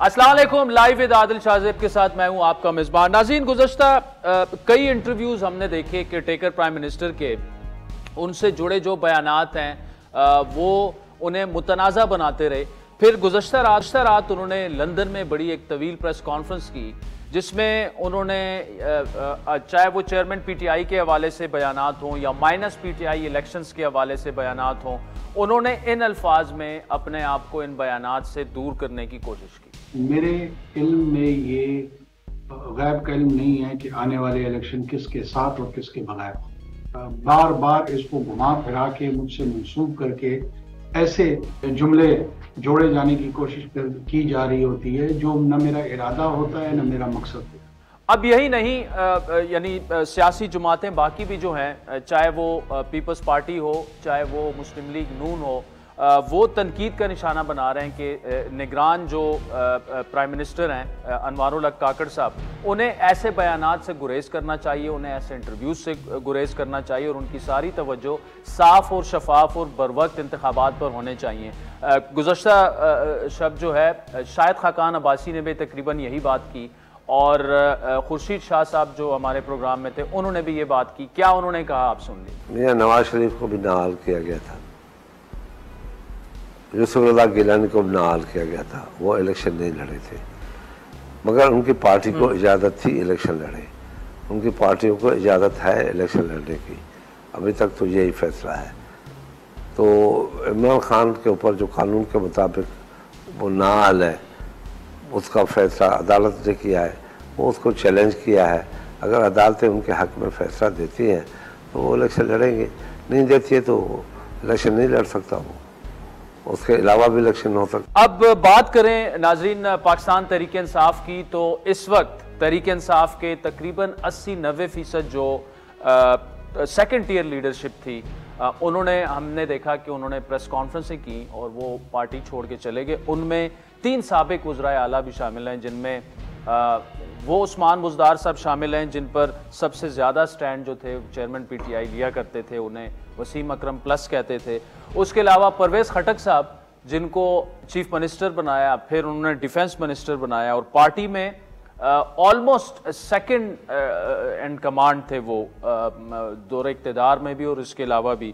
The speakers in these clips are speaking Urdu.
السلام علیکم، لائیو ود عادل شاہزیب کے ساتھ میں ہوں آپ کا میزبان۔ ناظرین، گزشتہ کئی انٹرویوز ہم نے دیکھے کہ ٹیکر پرائم منسٹر کے ان سے جڑے جو بیانات ہیں وہ انہیں متنازع بناتے رہے۔ پھر گزشتہ رات انہوں نے لندن میں بڑی ایک طویل پریس کانفرنس کی، جس میں انہوں نے چاہے وہ چیئرمین پی ٹی آئی کے حوالے سے بیانات ہوں یا minus P T I elections کے حوالے سے بیانات ہوں، انہوں نے ان الفاظ میں اپنے آپ کو ان بیانات سے دور کرنے کی کوشش کی۔ میرے علم میں یہ غیب کا علم نہیں ہے کہ آنے والے الیکشن کس کے ساتھ اور کس کے بغیر۔ بار بار اس کو گھما پھرا کے مجھ سے منسوب کر کے ایسے جملے جوڑے جانے کی کوشش کی جا رہی ہوتی ہے جو نہ میرا ارادہ ہوتا ہے نہ میرا مقصد ہوتا ہے۔ اب یہی نہیں، یعنی سیاسی جماعتیں باقی بھی جو ہیں، چاہے وہ پیپلز پارٹی ہو، چاہے وہ مسلم لیگ نون ہو، وہ تنقید کا نشانہ بنا رہے ہیں کہ نگران جو پرائم منسٹر ہیں انوار الحق کاکڑ صاحب، انہیں ایسے بیانات سے گریز کرنا چاہیے، انہیں ایسے انٹرویوز سے گریز کرنا چاہیے اور ان کی ساری توجہ صاف اور شفاف اور بروقت انتخابات پر ہونے چاہیے۔ گزشتہ شب جو ہے شاہد خاقان عباسی نے بھی تقریباً یہی بات کی، اور خورشید شاہ صاحب جو ہمارے پروگرام میں تھے انہوں نے بھی یہ بات کی۔ کیا انہوں نے کہا، آپ سن لیں۔ میاں نواز شریف کو بھی نااہل کیا گیا تھا، یوسف اللہ گیلانی کو بھی نااہل کیا گیا تھا، وہ الیکشن نہیں لڑے تھے، مگر ان کی پارٹی کو اجازت تھی الیکشن لڑے، ان کی پارٹیوں کو اجازت ہے الیکشن لڑنے کی، ابھی تک تو یہی فیصلہ ہے۔ تو عمران خان کے اوپر جو قانون کے مطابق وہ نااہل ہے، اس کا فیصلہ عدالت نے کیا ہے، وہ اس کو چیلنج کیا ہے۔ اگر عدالتیں ان کے حق میں فیصلہ دیتی ہیں تو وہ الیکشن لڑیں گے، نہیں دیتی ہے تو الیکشن نہیں لڑ سکتا، وہ اس کے علاوہ بھی الیکشن ہو سکتا۔ اب بات کریں ناظرین پاکستان تحریک انصاف کی، تو اس وقت تحریک انصاف کے تقریباً 80-90% جو سیکنڈ ٹیئر لیڈرشپ تھی، انہوں نے، ہم نے دیکھا کہ انہوں نے پریس کانفرنسیں کی اور وہ پارٹی چھوڑ کے چلے گئے۔ ان میں 3 سابق وزرائے اعلیٰ بھی شامل ہیں، جن میں وہ عثمان بزدار صاحب شامل ہیں، جن پر سب سے زیادہ سٹینڈ جو تھے چیئرمین پی ٹی آئی لیا کرتے تھے، انہیں وسیم اکرم پلس کہتے تھے۔ اس کے علاوہ پرویز خٹک صاحب، جن کو چیف منسٹر بنایا، پھر انہوں نے ڈیفنس منسٹر بنایا اور پارٹی میں آلموسٹ سیکنڈ ان کمانڈ تھے وہ دور اقتدار میں بھی اور اس کے علاوہ بھی۔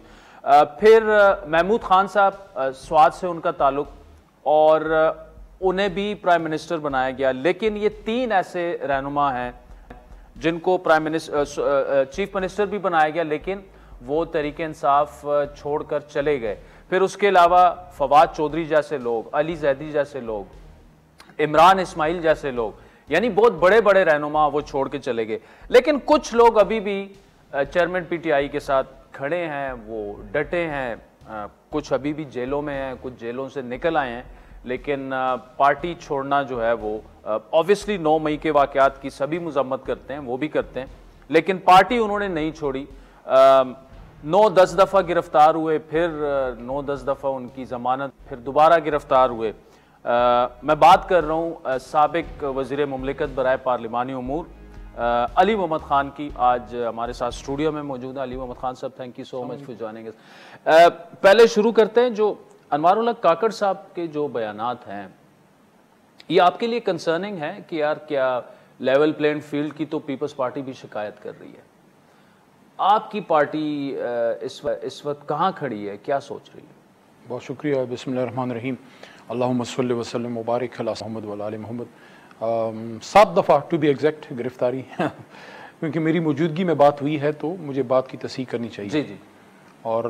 پھر محمود خان صاحب، سوات سے ان کا تعلق، اور انہیں بھی پرائم منسٹر بنایا گیا۔ لیکن یہ 3 ایسے رہنما ہیں جن کو چیف منسٹر بھی بنایا گیا، لیکن وہ تحریک انصاف چھوڑ کر چلے گئے۔ پھر اس کے علاوہ فواد چودھری جیسے لوگ، علی زیدی جیسے لوگ، عمران اسماعیل جیسے لوگ، یعنی بہت بڑے بڑے رہنما وہ چھوڑ کے چلے گئے۔ لیکن کچھ لوگ ابھی بھی چیئرمین پی ٹی آئی کے ساتھ کھڑے ہیں، وہ ڈٹے ہیں، کچھ ابھی بھی جیلوں میں ہیں، کچھ جیلوں سے نکل آئے ہیں، لیکن پارٹی چھوڑنا جو ہے وہ اوبویسلی 9 مئی کے واقعات کی سبھی مذمت کرتے ہیں، وہ بھی کرتے ہیں، لیکن پارٹی انہوں نے نہیں چھوڑی۔ 9-10 دفعہ گرفتار ہوئے، پھر 9-10 دفعہ ان کی ضمانت، پھر دوبارہ گرفتار ہوئے۔ میں بات کر رہا ہوں سابق وزیر مملکت برائے پارلیمانی امور علی محمد خان کی۔ آج ہمارے ساتھ اسٹوڈیو میں موجود ہیں علی محمد خان صاحب، thank you so much for joining اس۔ پہلے شروع کرتے ہیں، جو انوار الحق کاکڑ صاحب کے جو بیانات ہیں، یہ آپ کے لیے کنسرننگ ہے کہ یار کیا لیول پلینڈ فیلڈ کی تو پیپلز پارٹی بھی شکایت کر رہی ہے، آپ کی پارٹی اس وقت کہاں کھڑی ہے، کیا سوچ رہی ہے؟ بہت شکریہ۔ بسم اللہ الرحمن الرحیم، اللہم صلی وسلم وبارک علی محمد و علی محمد۔ 7 دفعہ ٹو بی ایگزیکٹ گرفتاری کیونکہ میری موجودگی میں بات ہوئی ہے تو مجھے بات کی تصحیح کرنی چاہیے۔ جی جی۔ اور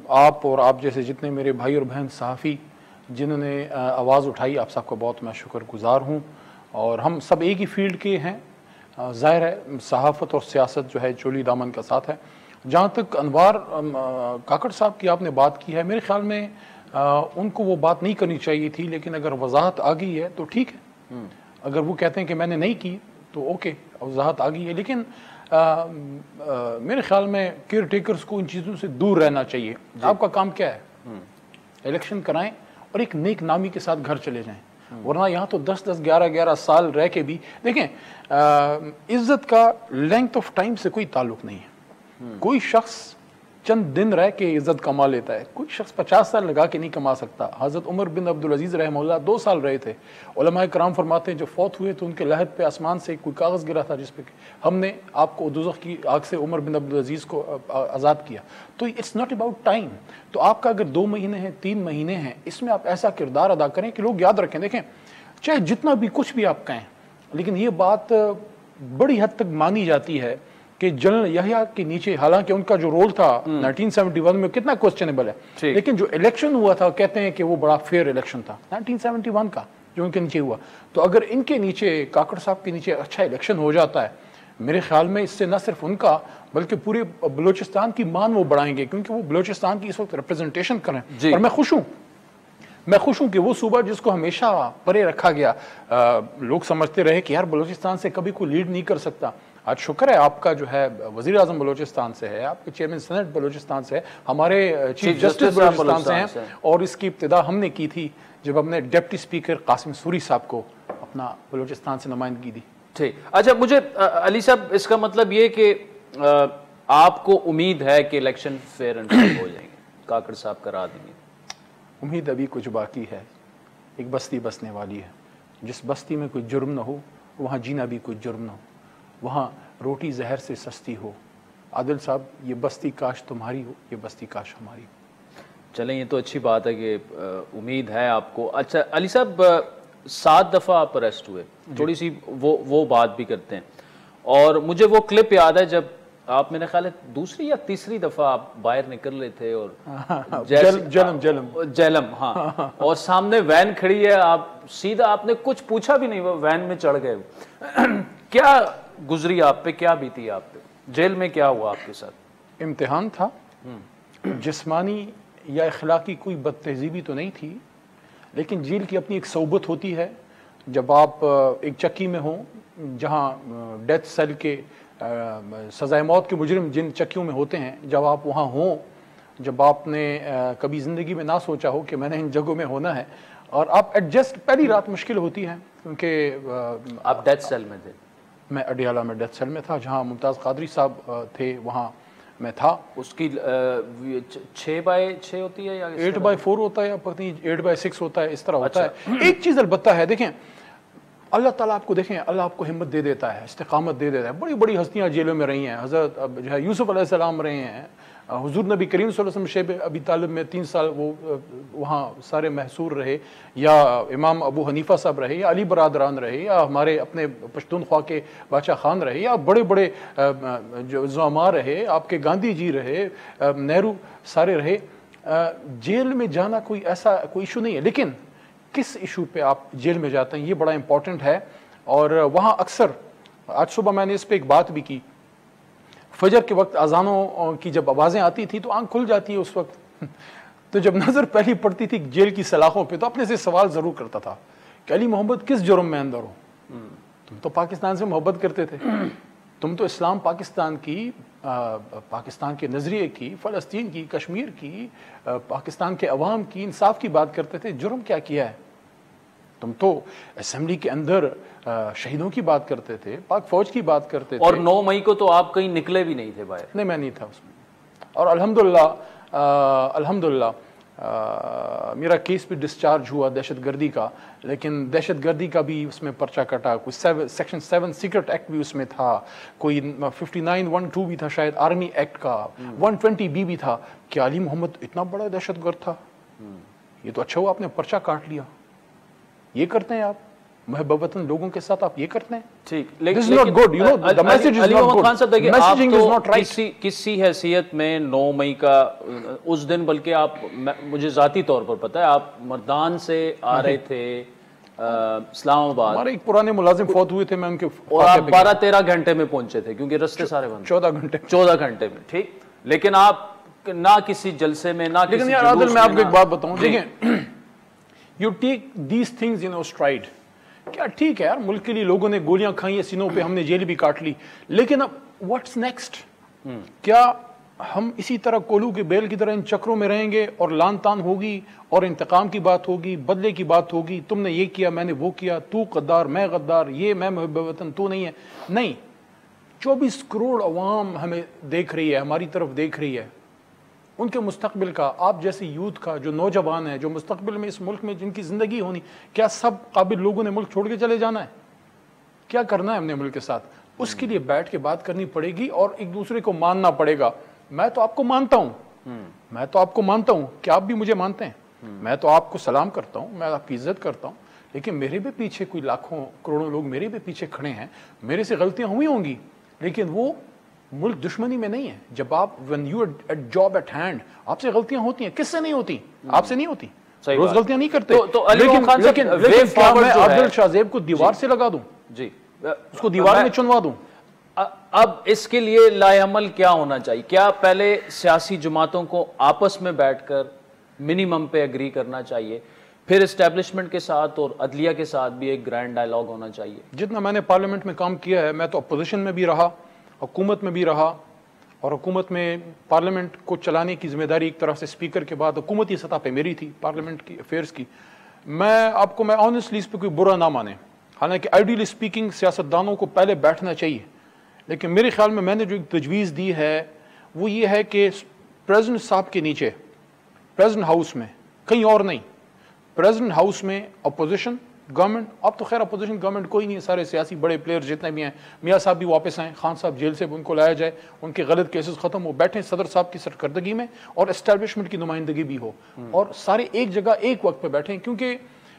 آپ جیسے جتنے میرے بھائی اور بہن صحافی جنہوں نے آواز اٹھائی، آپ سب کا بہت میں شکر گزار ہوں، اور ہم سب ایک ہی فیلڈ کے ہیں۔ ظاہر ہے صحافت اور سیاست جو ہے چولی دامن کا ساتھ ہے۔ جہاں تک انوار کاکڑ صاحب کی آپ نے بات کی ہے، میرے خیال میں ان کو وہ بات نہیں کرنی چاہیے تھی، لیکن اگر وضاحت آ گئی ہے تو ٹھیک ہے۔ اگر وہ کہتے ہیں کہ میں نے نہیں کی تو اوکے، وضاحت آ گئی ہے، لیکن میرے خیال میں کیئر ٹیکرز کو ان چیزوں سے دور رہنا چاہیے۔ آپ کا کام کیا ہے؟ الیکشن کرائیں اور ایک نیک نامی کے ساتھ گھر چلے جائیں، ورنہ یہاں تو 10-10 11-11 سال رہ کے بھی دیکھیں، عزت کا لینتھ آف ٹائم سے کوئی تعلق نہیں ہے۔ کوئی شخص چند دن رہ کے عزت کما لیتا ہے. کوئی شخص 50 سال لگا کے نہیں کما سکتا. حضرت عمر بن عبدالعزیز رحمہ اللہ 2 سال رہے تھے. علماء کرام فرماتے ہیں جو فوت ہوئے تو ان کے لحد پہ آسمان سے کوئی کاغذ گرا تھا جس پہ ہم نے آپ کو دوزخ کی آگ سے عمر بن عبدالعزیز کو آزاد کیا. تو اٹس ناٹ اباؤٹ ٹائم. تو آپ کا اگر 2 مہینے ہیں 3 مہینے ہیں اس میں آپ ایسا کردار ادا کریں کہ لوگ یاد رکھیں. دیکھیں چاہے جتنا بھی کچھ بھی آپ کہیں, لیکن یہ بات بڑی حد تک مانی جاتی ہے کہ جنرل یحییٰ کے نیچے, حالانکہ ان کا جو رول تھا 1971 میں کتنا کوسچنیبل ہے, لیکن جو الیکشن ہوا تھا کہتے ہیں کہ وہ بڑا فیئر الیکشن تھا 1971 کا جو ان کے نیچے ہوا. تو اگر ان کے نیچے کاکڑ صاحب کے نیچے اچھا الیکشن ہو جاتا ہے, میرے خیال میں اس سے نہ صرف ان کا بلکہ پورے بلوچستان کی مان وہ بڑھائیں گے, کیونکہ وہ بلوچستان کی اس وقت ریپرزنٹیشن کریں. اور میں خوش ہوں کہ وہ صوبہ جس کو ہمیشہ پرے رکھا گیا, لوگ سمجھتے رہے کہ یار بلوچستان سے کبھی کوئی لیڈ نہیں کر سکتا. آج شکر ہے آپ کا جو ہے وزیر اعظم بلوچستان سے ہے, آپ کے چیئرمین سینٹ بلوچستان سے ہے, ہمارے چیف جسٹس بلوچستان سے ہیں, اور اس کی ابتدا ہم نے کی تھی جب ہم نے ڈپٹی اسپیکر قاسم سوری صاحب کو اپنا بلوچستان سے نمائندگی دی. ٹھیک. اچھا مجھے علی صاحب اس کا مطلب یہ کہ آپ کو امید ہے کہ الیکشن فیئر اینڈ فیئر ہو جائیں گے, کاکڑ صاحب کرا دیں گے؟ امید ابھی کچھ باقی ہے. ایک بستی بسنے والی ہے, جس بستی میں کوئی جرم نہ ہو وہاں جینا بھی کوئی جرم نہ ہو, وہاں روٹی زہر سے سستی ہو. عادل صاحب یہ بستی کاش تمہاری ہو, یہ بستی کاش ہماری ہو. چلیں یہ تو اچھی بات ہے کہ امید ہے آپ کو. اچھا علی صاحب 7 دفعہ آپ اریسٹ ہوئے, تھوڑی سی وہ بات بھی کرتے ہیں. اور مجھے وہ کلپ یاد ہے جب آپ میرے خیال ہے 2ری یا 3ری دفعہ آپ باہر نکل رہے تھے اور جہلم, ہاں, اور سامنے وین کھڑی ہے, آپ سیدھا آپ نے کچھ پوچھا بھی نہیں, وہ وین میں چڑھ گئے. کیا گزری آپ پہ, کیا بیتی آپ پہ, جیل میں کیا ہوا آپ کے ساتھ؟ امتحان تھا, جسمانی یا اخلاقی کوئی بد تہذیبی تو نہیں تھی, لیکن جیل کی اپنی ایک صوبت ہوتی ہے. جب آپ ایک چکی میں ہوں جہاں ڈیتھ سیل کے سزائے موت کے مجرم جن چکیوں میں ہوتے ہیں, جب آپ وہاں ہوں, جب آپ نے کبھی زندگی میں نہ سوچا ہو کہ میں نے ان جگہوں میں ہونا ہے, اور آپ ایڈجسٹ, پہلی رات مشکل ہوتی ہے کیونکہ آپ ڈیتھ سیل میں تھے. میں اڈیالہ میں ڈیتھ سیل میں تھا, جہاں ممتاز قادری صاحب تھے وہاں میں تھا. اس کی 6x6 ہوتی ہے یا 8x4 ہوتا ہے, یا پتہ نہیں 8x6 ہوتا ہے, اس طرح ہوتا ہے. ایک چیز البتہ ہے, دیکھیں اللہ تعالیٰ آپ کو, دیکھیں اللہ آپ کو ہمت دے دیتا ہے, استقامت دے دیتا ہے. بڑی بڑی ہستیاں جیلوں میں رہی ہیں, حضرت جو ہے یوسف علیہ السلام رہے ہیں, حضور نبی کریم صلی اللہ علیہ وسلم شیب ابی طالب میں 3 سال وہ وہاں سارے محصور رہے, یا امام ابو حنیفہ صاحب رہے, یا علی برادران رہے, یا ہمارے اپنے پشتونخوا کے بادشاہ خان رہے, یا بڑے بڑے جو زعماء رہے, آپ کے گاندھی جی رہے, نہرو سارے رہے. جیل میں جانا کوئی ایسا کوئی ایشو نہیں ہے, لیکن کس ایشو پہ آپ جیل میں جاتے ہیں یہ بڑا امپورٹنٹ ہے. اور وہاں اکثر, آج صبح میں نے اس پہ ایک بات بھی کی, فجر کے وقت اذانوں کی جب آوازیں آتی تھی تو آنکھ کھل جاتی ہے اس وقت. تو جب نظر پہلی پڑتی تھی جیل کی سلاخوں پہ تو اپنے سے سوال ضرور کرتا تھا کہ علی محمد کس جرم میں اندر ہو؟ تم تو پاکستان سے محبت کرتے تھے, تم تو اسلام پاکستان کی, پاکستان کے نظریے کی, فلسطین کی, کشمیر کی, پاکستان کے عوام کی انصاف کی بات کرتے تھے. جرم کیا کیا ہے؟ تم تو اسمبلی کے اندر شہیدوں کی بات کرتے تھے, پاک فوج کی بات کرتے تھے. اور 9 مئی کو تو آپ کہیں نکلے بھی نہیں تھے باہر؟ نہیں, میں نہیں تھا اس میں. اور الحمدللہ میرا کیس بھی ڈسچارج ہوا دہشت گردی کا, لیکن دہشت گردی کا بھی اس میں پرچہ کٹا, کوئی سیکشن 7 سیکرٹ ایکٹ بھی اس میں تھا, کوئی 59(1)(2) بھی تھا شاید آرمی ایکٹ کا, 120(b) بھی تھا. کہ علی محمد اتنا بڑا دہشت گرد تھا؟ یہ تو اچھا ہوا آپ نے پرچہ کاٹ لیا. یہ کرتے ہیں آپ محب وطن لوگوں کے ساتھ, آپ یہ کرتے ہیں. ٹھیک, This is not good, you know, the message is not good. Messaging is not right. کسی حیثیت میں 9 مئی کا اس دن, بلکہ آپ, مجھے ذاتی طور پر پتا ہے, آپ مردان سے آ رہے تھے اسلام آباد. ہمارے ایک پرانے ملازم فوت ہوئے تھے, میں ان کے, اور آپ 12-13 گھنٹے میں پہنچے تھے کیونکہ رستے سارے بند. 14 گھنٹے میں. ٹھیک, لیکن آپ نہ کسی جلسے میں, نہ کسی جلوس میں. میں آپ کو ایک بات بتاؤں, دیکھیں, you take these things in our stride. کیا ٹھیک ہے یار, ملک کے لیے لوگوں نے گولیاں کھائی ہیں سینوں پہ, ہم نے جیل بھی کاٹ لی, لیکن اب واٹس نیکسٹ؟ کیا ہم اسی طرح کولو کے بیل کی طرح ان چکروں میں رہیں گے اور لان تان ہوگی اور انتقام کی بات ہوگی, بدلے کی بات ہوگی, تم نے یہ کیا میں نے وہ کیا, تو غدار میں غدار, یہ میں محب وطن تو نہیں ہے؟ نہیں, 24 کروڑ عوام ہمیں دیکھ رہی ہے, ہماری طرف دیکھ رہی ہے. ان کے مستقبل کا، آپ جیسے یوتھ کا جو نوجوان ہے، جو مستقبل میں اس ملک میں جن کی زندگی ہونی، کیا سب قابل لوگوں نے ملک چھوڑ کے چلے جانا ہے؟ کیا کرنا ہے ہم نے ملک کے ساتھ؟ اس کے لیے بیٹھ کے بات کرنی پڑے گی اور ایک دوسرے کو ماننا پڑے گا. میں تو آپ کو مانتا ہوں کہ آپ بھی مجھے مانتے ہیں. میں تو آپ کو سلام کرتا ہوں، میں آپ کی عزت کرتا ہوں، لیکن میرے بھی پیچھے کوئی لاکھوں کروڑوں لوگ میرے بھی پیچھے کھڑے ہیں. میرے سے غلطیاں ہوئی ہوں گی، لیکن وہ ملک دشمنی میں نہیں ہے. جب آپ when you are at job at hand، آپ سے غلطیاں ہوتی ہیں. کس سے نہیں ہوتی؟ آپ سے نہیں ہوتی. روز غلطیاں نہیں کرتے. لیکن کیا میں عبدل شاہ زیب کو دیوار سے لگا دوں؟ جی، اس کو دیوار میں چنوا دوں؟ اب اس کے لیے لائے عمل کیا ہونا چاہیے؟ کیا پہلے سیاسی جماعتوں کو آپس میں بیٹھ کر منیمم پہ اگری کرنا چاہیے، پھر اسٹیبلشمنٹ کے ساتھ اور عدلیہ کے ساتھ بھی ایک گرینڈ ڈائیلاگ ہونا چاہیے؟ جتنا میں نے پارلیمنٹ میں کام کیا ہے، میں تو اپوزیشن میں بھی رہا، حکومت میں بھی رہا، اور حکومت میں پارلیمنٹ کو چلانے کی ذمہ داری ایک طرف سے اسپیکر کے بعد حکومتی سطح پہ میری تھی، پارلیمنٹ کی افیئرس کی. میں آنیسٹلی اس پہ کوئی برا نہ مانے، حالانکہ آئیڈیلی اسپیکنگ سیاستدانوں کو پہلے بیٹھنا چاہیے، لیکن میرے خیال میں نے جو ایک تجویز دی ہے وہ یہ ہے کہ پریزیڈنٹ صاحب کے نیچے، پریزیڈنٹ ہاؤس میں، کہیں اور نہیں، پریزیڈنٹ ہاؤس میں اپوزیشن، گورنمنٹ، اب تو خیر اپوزیشن گورنمنٹ کوئی نہیں ہے، سارے سیاسی بڑے پلیئر جتنے بھی ہیں، میاں صاحب بھی واپس آئیں، خان صاحب جیل سے ان کو لایا جائے، ان کے غلط کیسز ختم ہو، بیٹھیں صدر صاحب کی سرکردگی میں، اور اسٹیبلشمنٹ کی نمائندگی بھی ہو، اور سارے ایک جگہ ایک وقت پہ بیٹھیں. کیونکہ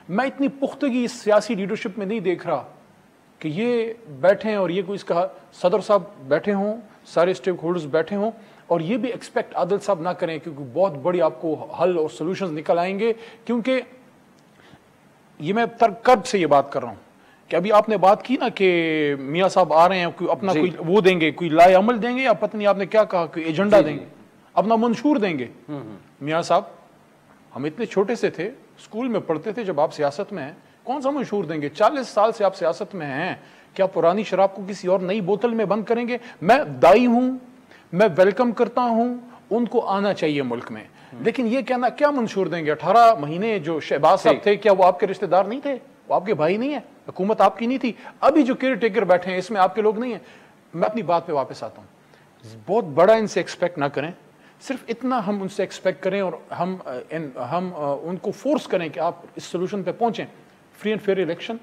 میں اتنی پختگی اس سیاسی لیڈرشپ میں نہیں دیکھ رہا کہ یہ بیٹھیں اور یہ کوئی اس کا صدر صاحب بیٹھے ہوں، سارے اسٹیک ہولڈرز بیٹھے ہوں، اور یہ بھی ایکسپیکٹ عادل صاحب نہ کریں کیونکہ بہت بڑی آپ کو حل اور سولوشنز نکل آئیں گے. کیونکہ یہ میں ترکب سے یہ بات کر رہا ہوں کہ ابھی آپ نے بات کی نا کہ میاں صاحب آ رہے ہیں، کوئی اپنا کوئی وہ دیں گے، کوئی لائے عمل دیں گے، یا پتہ نہیں آپ نے کیا کہا، کوئی ایجنڈا دیں گے، اپنا منشور دیں گے. میاں صاحب ہم اتنے چھوٹے سے تھے، اسکول میں پڑھتے تھے جب آپ سیاست میں ہیں، کون سا منشور دیں گے؟ 40 سال سے آپ سیاست میں ہیں، کیا پرانی شراب کو کسی اور نئی بوتل میں بند کریں گے؟ میں دائی ہوں، میں ویلکم کرتا ہوں، ان کو آنا چاہیے ملک میں، لیکن یہ کہنا کیا منشور دیں گے؟ 18 مہینے جو شہباز صاحب تھے، کیا وہ آپ کے رشتہ دار نہیں تھے؟ وہ آپ کے بھائی نہیں ہیں؟ حکومت آپ کی نہیں تھی؟ ابھی جو کیئر ٹیکر بیٹھے ہیں اس میں آپ کے لوگ نہیں ہیں؟ میں اپنی بات پہ واپس آتا ہوں، بہت بڑا ان سے ایکسپیکٹ نہ کریں، صرف اتنا ہم ان سے ایکسپیکٹ کریں اور ہم ان کو فورس کریں کہ آپ اس سولوشن پہ پہنچیں، فری اینڈ فیئر الیکشن،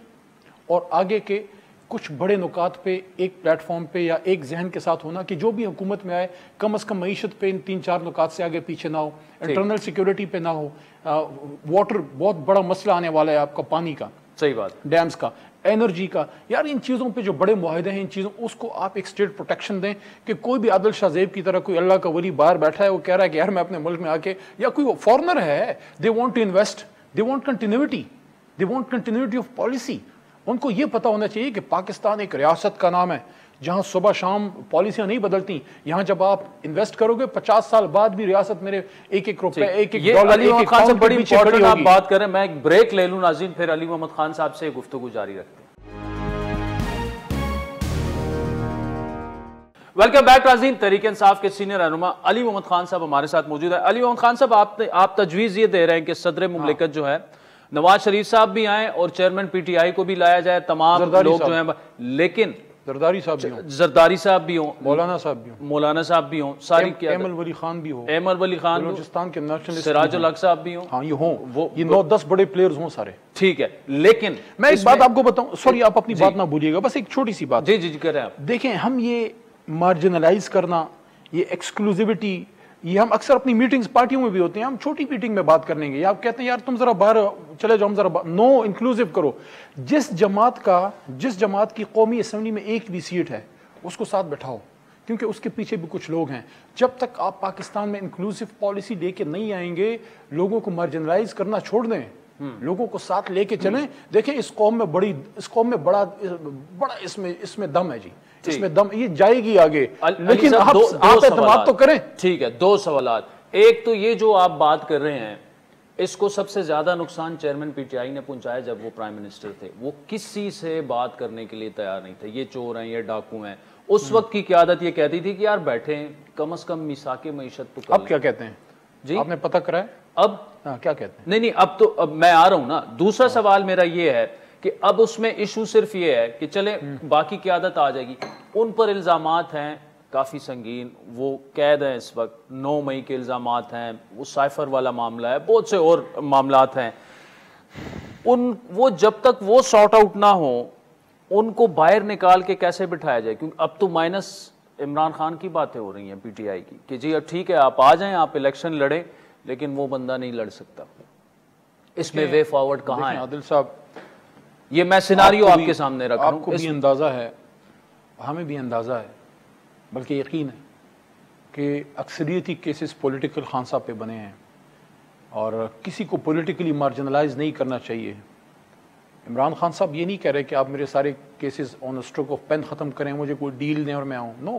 اور آگے کے کچھ بڑے نکات پہ ایک پلیٹ فارم پہ یا ایک ذہن کے ساتھ ہونا کہ جو بھی حکومت میں آئے کم از کم معیشت پہ ان 3-4 نکات سے آگے پیچھے نہ ہو، انٹرنل سیکیورٹی پہ نہ ہو، واٹر بہت بڑا مسئلہ آنے والا ہے آپ کا، پانی کا، صحیح بات، ڈیمز کا، انرجی کا، یار ان چیزوں پہ جو بڑے معاہدے ہیں، ان چیزوں اس کو آپ ایک اسٹیٹ پروٹیکشن دیں کہ کوئی بھی عادل شاہ زیب کی طرح کوئی اللہ کا ولی باہر بیٹھا ہے، وہ کہہ رہا ہے کہ یار میں اپنے ملک میں آ کے، یا کوئی فارنر ہے، they want to invest, they want continuity, they want continuity of policy. ان کو یہ پتا ہونا چاہیے کہ پاکستان ایک ریاست کا نام ہے جہاں صبح شام پالیسیاں نہیں بدلتی. یہاں جب آپ انویسٹ کرو گے 50 سال بعد بھی ریاست میرے ایک روپے، ایک ڈالر، ایک خان صاحب بڑی امپورٹنٹ آپ بات کر رہے ہیں. میں ایک بریک لے لوں ناظرین، پھر علی محمد خان صاحب سے گفتگو جاری رکھتے ہیں. ویلکم بیک ناظرین. تحریک انصاف کے سینئر رہنما علی محمد خان صاحب ہمارے ساتھ موجود ہے. علی محمد خان صاحب، آپ تجویز یہ دے رہے ہیں کہ صدر مملکت جو ہے نواز شریف صاحب بھی آئیں اور چیئرمین پی ٹی آئی کو بھی لایا جائے، تمام لوگ جو ہیں، لیکن زرداری صاحب بھی ہوں، زرداری صاحب بھی ہوں، مولانا صاحب بھی ہوں، مولانا صاحب بھی ہوں، ساری ایمل ولی خان بھی ہو، ایمل ولی خان، بلوچستان کے نیشنلسٹ سراج الحق صاحب بھی ہوں، ہاں یہ ہوں، یہ 9-10 بڑے پلیئرز ہوں سارے. ٹھیک ہے، لیکن میں ایک بات آپ کو بتاؤں، سوری آپ اپنی بات نہ بھولیے گا، بس ایک چھوٹی سی بات. جی جی کر رہے ہیں آپ. دیکھیں ہم یہ مارجنلائز کرنا، یہ ایکسکلوزیوٹی، یہ ہم اکثر اپنی میٹنگز پارٹیوں میں بھی ہوتے ہیں، ہم چھوٹی میٹنگ میں بات کرنے گے، آپ کہتے ہیں یار تم ذرا باہر چلے جاؤ، ہم ذرا نو انکلوسیو کرو. جس جماعت کی قومی اسمبلی میں ایک بھی سیٹ ہے اس کو ساتھ بٹھاؤ، کیونکہ اس کے پیچھے بھی کچھ لوگ ہیں. جب تک آپ پاکستان میں انکلوسیو پالیسی لے کے نہیں آئیں گے، لوگوں کو مارجنلائز کرنا چھوڑ دیں، لوگوں کو ساتھ لے کے چلیں. دیکھیں اس قوم میں بڑا اس میں دم ہے جی، اس میں دم، یہ جائے گی آگے، لیکن آپ اعتماد تو کریں. ٹھیک ہے، 2 سوالات. ایک تو یہ جو آپ بات کر رہے ہیں، اس کو سب سے زیادہ نقصان چیئرمین پی ٹی آئی نے پہنچایا جب وہ پرائم منسٹر تھے. وہ کسی سے بات کرنے کے لیے تیار نہیں تھے، یہ چور ہیں، یہ ڈاکو ہیں. اس وقت کی قیادت یہ کہتی تھی کہ یار بیٹھیں، کم از کم میثاق معیشت تو کریں. اب کیا کہتے ہیں جی؟ آپ نے پتہ کرایا اب کیا کہتے ہیں؟ نہیں، اب میں آ رہا ہوں نا. دوسرا سوال میرا یہ ہے کہ اب اس میں ایشو صرف یہ ہے کہ چلے باقی قیادت آ جائے گی، ان پر الزامات ہیں کافی سنگین، وہ قید ہیں اس وقت، 9 مئی کے الزامات ہیں، وہ سائفر والا معاملہ ہے، بہت سے اور معاملات ہیں، وہ جب تک وہ سارٹ آؤٹ نہ ہوں ان کو باہر نکال کے کیسے بٹھایا جائے؟ کیونکہ اب تو مائنس عمران خان کی باتیں ہو رہی ہیں پی ٹی آئی کی کہ جی ٹھیک ہے آپ آ جائیں، آپ الیکشن لڑیں، لیکن وہ بندہ نہیں لڑ سکتا. اس میں وے فارورڈ کہاں ہے؟ عادل صاحب، یہ میں سیناریو آپ کے سامنے رکھ رہا ہوں. آپ کو بھی اندازہ ہے، ہمیں بھی اندازہ ہے، بلکہ یقین ہے کہ اکثریتی کیسز پولیٹیکل خان صاحب پہ بنے ہیں اور کسی کو پولیٹیکلی مارجنلائز نہیں کرنا چاہیے. عمران خان صاحب یہ نہیں کہہ رہے کہ آپ میرے سارے cases on stroke of pain ختم کریں، مجھے کوئی ڈیل دیں اور میں آؤں. نو،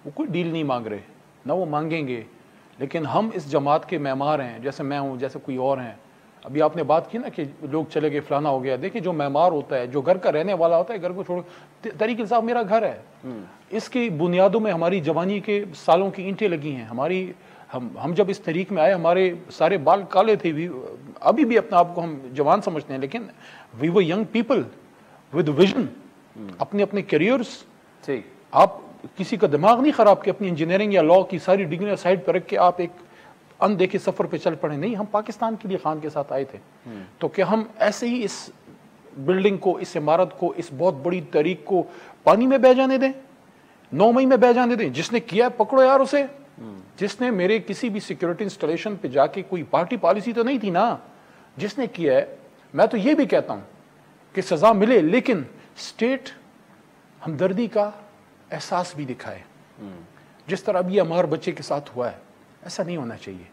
وہ کوئی ڈیل نہیں مانگ رہے، نہ وہ مانگیں گے. لیکن ہم اس جماعت کے معمار ہیں، جیسے میں ہوں، جیسے کوئی اور ہیں. ابھی آپ نے بات کی نا کہ لوگ چلے گئے، فلانا ہو گیا. دیکھیں جو معمار ہوتا ہے، جو گھر کا رہنے والا ہوتا ہے، گھر کو چھوڑ، تحریک انصاف میرا گھر ہے، اس کی بنیادوں میں ہماری جوانی کے سالوں کی اینٹیں لگی ہیں. ہم جب اس تحریک میں آئے ہمارے سارے بال کالے تھے، ابھی بھی اپنے آپ کو ہم جوان سمجھتے ہیں، لیکن وی ور ینگ پیپل ود ویژن، اپنے اپنے کیریئرس. آپ کسی کا دماغ نہیں خراب کہ اپنی انجینئرنگ یا لاء کی ساری ڈگریاں سائڈ پہ رکھ کے آپ ایک اندیکھے سفر پہ چل پڑے. نہیں، ہم پاکستان کے لیے خان کے ساتھ آئے تھے. تو کیا ہم ایسے ہی اس بلڈنگ کو، اس عمارت کو، اس بہت بڑی تحریک کو پانی میں بہ جانے دیں؟ 9 مئی میں بہ جانے دیں؟ جس نے کیا ہے پکڑو یار اسے. جس نے میرے کسی بھی سیکورٹی انسٹالیشن پہ جا کے، کوئی پارٹی پالیسی تو نہیں تھی نا، جس نے کیا ہے. میں تو یہ بھی کہتا ہوں کہ سزا ملے، لیکن اسٹیٹ ہمدردی کا احساس بھی دکھائے. جس طرح اب یہ ہمارے بچے کے ساتھ ہوا ہے، ایسا نہیں ہونا چاہیے.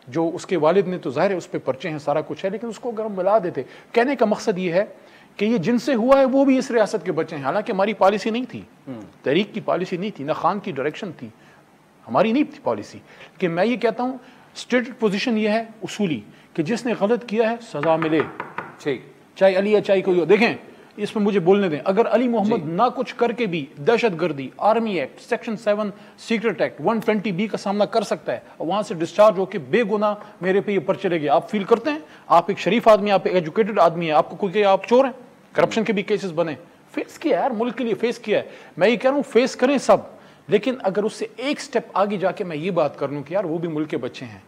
جو اس کے والد نے تو ظاہر ہے اس پہ پرچے ہیں، سارا کچھ ہے، لیکن اس کو اگر ہم ملا دیتے. کہنے کا مقصد یہ ہے کہ یہ جن سے ہوا ہے وہ بھی اس ریاست کے بچے ہیں. حالانکہ ہماری پالیسی نہیں تھی، تحریک کی پالیسی نہیں تھی، نہ خان کی ڈائریکشن تھی، ہماری نہیں تھی پالیسی. کہ میں یہ کہتا ہوں اسٹیٹڈ پوزیشن یہ ہے اصولی کہ جس نے غلط کیا ہے سزا ملے، چاہے علی یا چاہے کوئی ہو. دیکھیں اس میں مجھے بولنے دیں، اگر علی محمد نہ کچھ کر کے بھی دہشت گردی، army act, section 7 secret act 120B کا سامنا کر سکتا ہے، وہاں سے ڈسچارج ہو کے بے گناہ میرے پہ یہ پرچے لگے. آپ فیل کرتے ہیں آپ ایک شریف آدمی ہیں، آپ ایک ایجوکیٹڈ آدمی ہیں، آپ کو کوئی کہ آپ چور ہیں، کرپشن کے بھی کیسز بنے، فیس کیا ہے یار، ملک کے لیے فیس کیا ہے. میں یہ کہہ رہا ہوں فیس کریں سب، لیکن اگر اس سے ایک سٹیپ آگے جا کے میں یہ بات کر لوں کہ یار وہ بھی ملک کے بچے ہیں،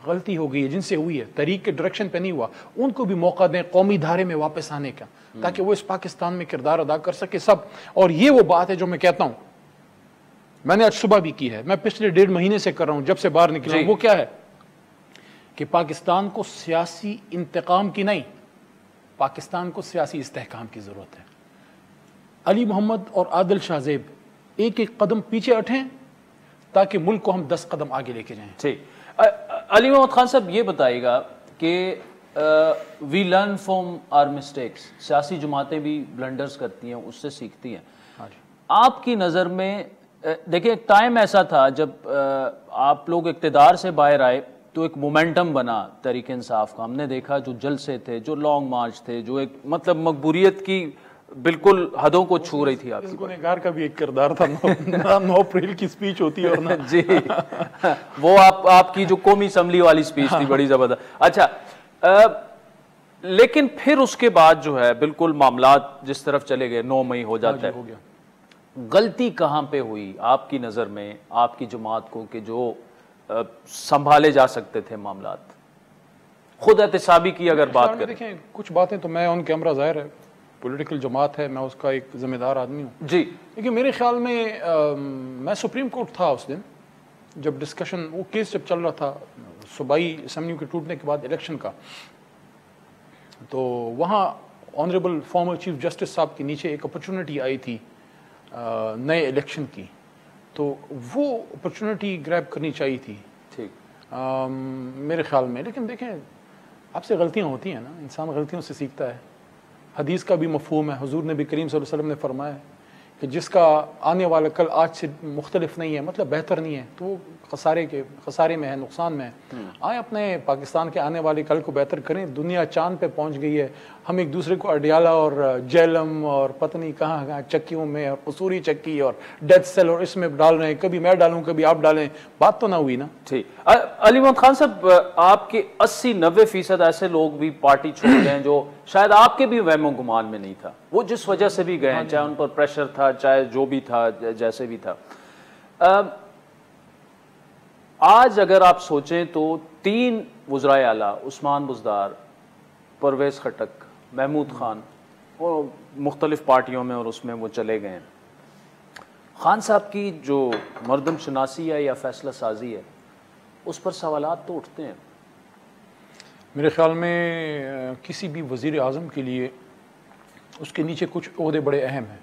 غلطی ہو گئی ہے جن سے ہوئی ہے، تحریک کے ڈائریکشن پہ نہیں ہوا، ان کو بھی موقع دیں قومی دھارے میں واپس آنے کا، تاکہ وہ اس پاکستان میں کردار ادا کر سکے سب. اور یہ وہ بات ہے جو میں کہتا ہوں، میں نے آج صبح بھی کی ہے، میں پچھلے 1.5 مہینے سے کر رہا ہوں جب سے باہر نکلا ہوں. وہ کیا ہے کہ پاکستان کو سیاسی انتقام کی نہیں، پاکستان کو سیاسی استحکام کی ضرورت ہے. علی محمد اور عادل شاہ زیب ایک ایک قدم پیچھے ہٹیں تاکہ ملک کو ہم 10 قدم آگے لے کے جائیں. ٹھیک. علی محمد خان صاحب یہ بتائیے گا کہ we learn from our mistakes, سیاسی جماعتیں بھی بلنڈرز کرتی ہیں، اس سے سیکھتی ہیں. آپ کی نظر میں دیکھیں ایک ٹائم ایسا تھا جب آپ لوگ اقتدار سے باہر آئے تو ایک مومنٹم بنا تحریک انصاف کا. ہم نے دیکھا جو جلسے تھے، جو لانگ مارچ تھے، جو ایک مطلب مقبولیت کی بالکل حدوں کو چھو رہی تھی. آپ کی گنہگار کا بھی ایک کردار تھا، 9 اپریل کی سپیچ ہوتی ہے اور نا جی وہ آپ کی جو قومی اسمبلی والی سپیچ تھی بڑی زبردست. اچھا لیکن پھر اس کے بعد جو ہے بالکل معاملات جس طرف چلے گئے، 9 مئی ہو جاتا ہے. غلطی کہاں پہ ہوئی آپ کی نظر میں، آپ کی جماعت کو، کہ جو سنبھالے جا سکتے تھے معاملات؟ خود احتسابی کی اگر بات کریں. دیکھیں کچھ باتیں تو میں آن کیمرہ ظاہر ہے پولیٹیکل جماعت ہے، میں اس کا ایک ذمہ دار آدمی ہوں جی. لیکن میرے خیال میں سپریم کورٹ تھا اس دن جب ڈسکشن، وہ کیس جب چل رہا تھا صوبائی اسمبلیوں کے ٹوٹنے کے بعد الیکشن کا، تو وہاں آنریبل فارمر چیف جسٹس صاحب کے نیچے ایک اپرچونٹی آئی تھی نئے الیکشن کی، تو وہ اپرچونٹی گریب کرنی چاہیے تھی. ٹھیک میرے خیال میں. لیکن دیکھیں آپ سے غلطیاں ہوتی ہیں نا، انسان غلطیوں سے سیکھتا ہے. حدیث کا بھی مفہوم ہے، حضور نبی کریم صلی اللہ علیہ وسلم نے فرمایا کہ جس کا آنے والا کل آج سے مختلف نہیں ہے، مطلب بہتر نہیں ہے، تو وہ خسارے میں ہے، نقصان میں ہے. آئیں اپنے پاکستان کے آنے والے کل کو بہتر کریں. دنیا چاند پہ پہنچ گئی ہے، ہم ایک دوسرے کو اڈیالہ اور جیلم اور پتہ نہیں کہاں کہاں چکیوں میں اور قصوری چکی اور ڈیتھ سیل اور اس میں ڈال رہے ہیں، کبھی میں ڈالوں کبھی آپ ڈالیں. بات تو نہ ہوئی نا. ٹھیک. علی محمد خان صاحب، آپ کے 80-90% ایسے لوگ بھی پارٹی چھوڑ گئے ہیں جو شاید آپ کے بھی وہم و گمان میں نہیں تھا، وہ جس وجہ سے بھی گئے ہیں، چاہے ان پر پریشر تھا، چاہے جو بھی تھا، جیسے بھی تھا. آج اگر آپ سوچیں تو 3 وزرائے اعلیٰ عثمان بزدار، پرویز خٹک، محمود خان، وہ مختلف پارٹیوں میں اور اس میں وہ چلے گئے ہیں. خان صاحب کی جو مردم شناسی ہے یا فیصلہ سازی ہے اس پر سوالات تو اٹھتے ہیں. میرے خیال میں کسی بھی وزیر اعظم کے لیے اس کے نیچے کچھ عہدے بڑے اہم ہیں.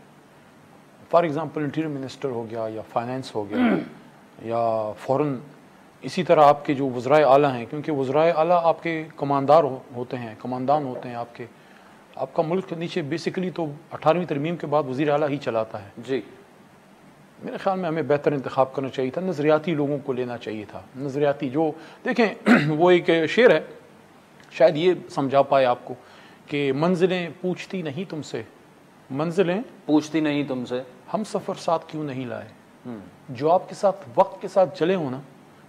فار ایگزامپل انٹیریئر منسٹر ہو گیا یا فائنینس ہو گیا یا فورن. اسی طرح آپ کے جو وزرائے اعلیٰ ہیں، کیونکہ وزرائے اعلیٰ آپ کے کماندار ہوتے ہیں، کماندان ہوتے ہیں آپ کا ملک نیچے بیسیکلی تو 18ویں ترمیم کے بعد وزیر اعلیٰ ہی چلاتا ہے. جی میرے خیال میں ہمیں بہتر انتخاب کرنا چاہیے تھا، نظریاتی لوگوں کو لینا چاہیے تھا. نظریاتی جو دیکھیں وہ ایک شعر ہے، شاید یہ سمجھا پائے آپ کو کہ منزلیں پوچھتی نہیں تم سے، منزلیں پوچھتی نہیں تم سے، ہم سفر ساتھ کیوں نہیں لائے. جو آپ کے ساتھ وقت کے ساتھ چلے ہو نا،